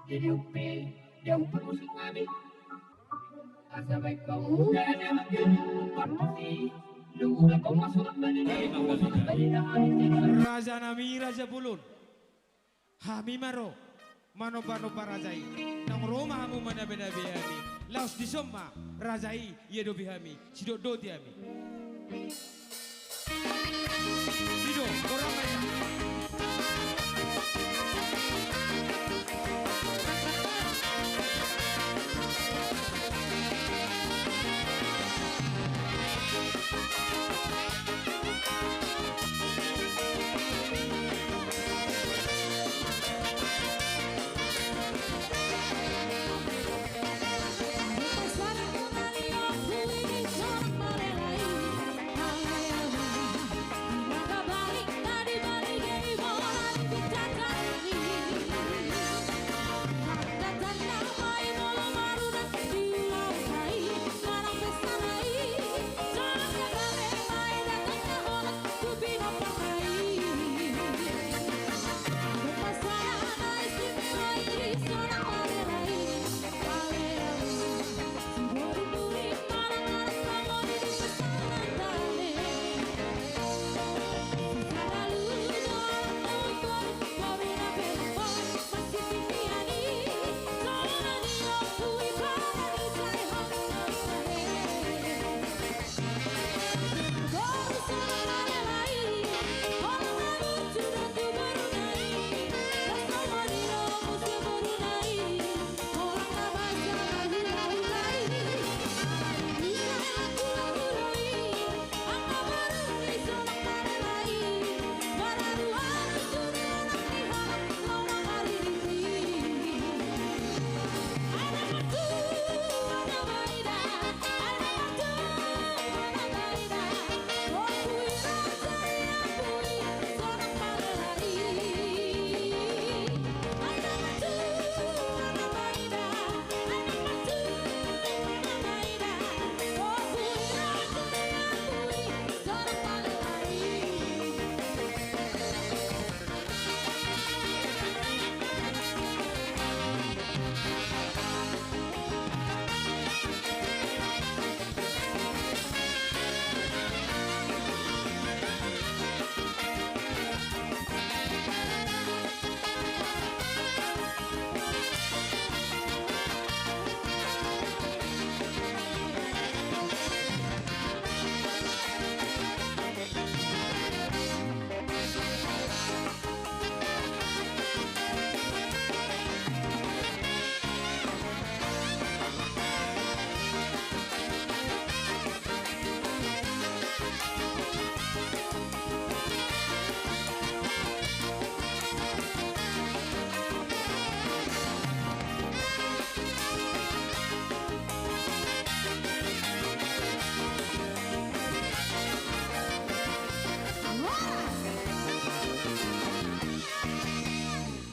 Jadi upe, dia upe musik kami. Asa baik kau dan yang informasi. Luhur kau masuk balik Raja Nami Raja Bulun Hami Maro Mano Pano Parajai Nang Roma Hamu Mana Bena Bihami Laos di Soma Rajai Yedo Bihami Sidok Do Tiami Dido Korang Maya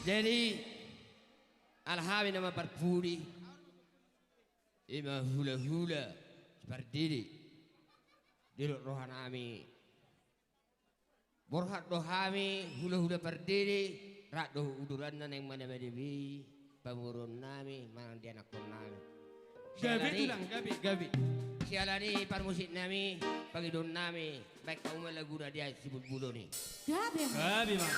Jadi alhawi nama parpuri ima hula hula seperti ini di rohan ami borhat dohami hula hula perdiri rak doh uduran yang mana dewi pamurun nami mang dia nak nami Gabi tulang Gabi sialani parmusik nami pagi don nami baik kamu lagu dia sibut bulu nih Gabi mang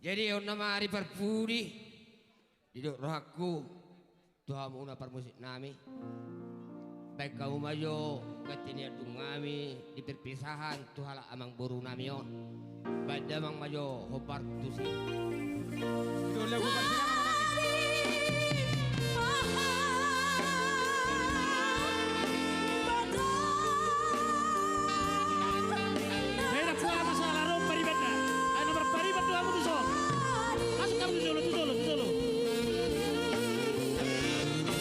Jadi on nama hari perpudi duduk rohaku Tuhan una permusik nami. Baik kamu maju katini dungami di perpisahan Tuhan amang buru nami on. Baik damang maju hopar tusi. Itu lagu persidangan namanya. Saya nak buat masalah rom paribat na. Ay nomor paribat tu aku tu so. Masuk kamu tu solo.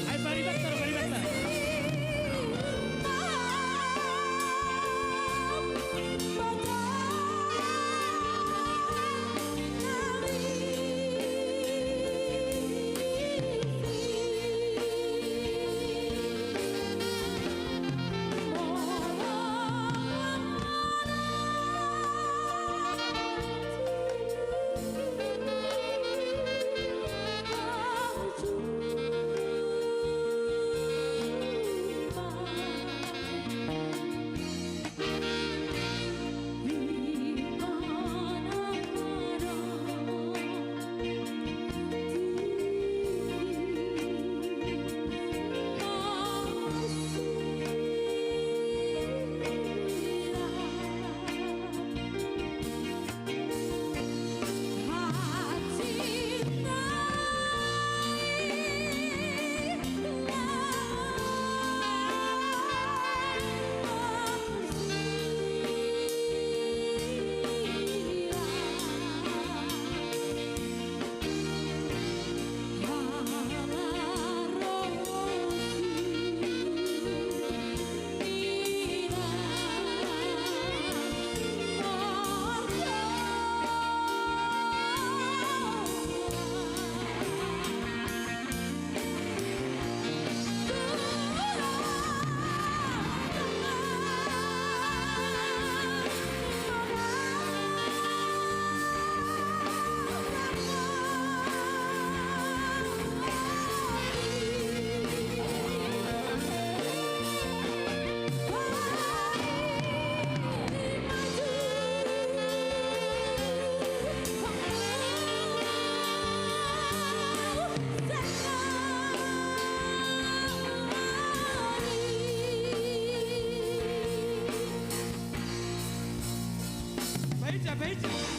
Ay paribat na. Beija.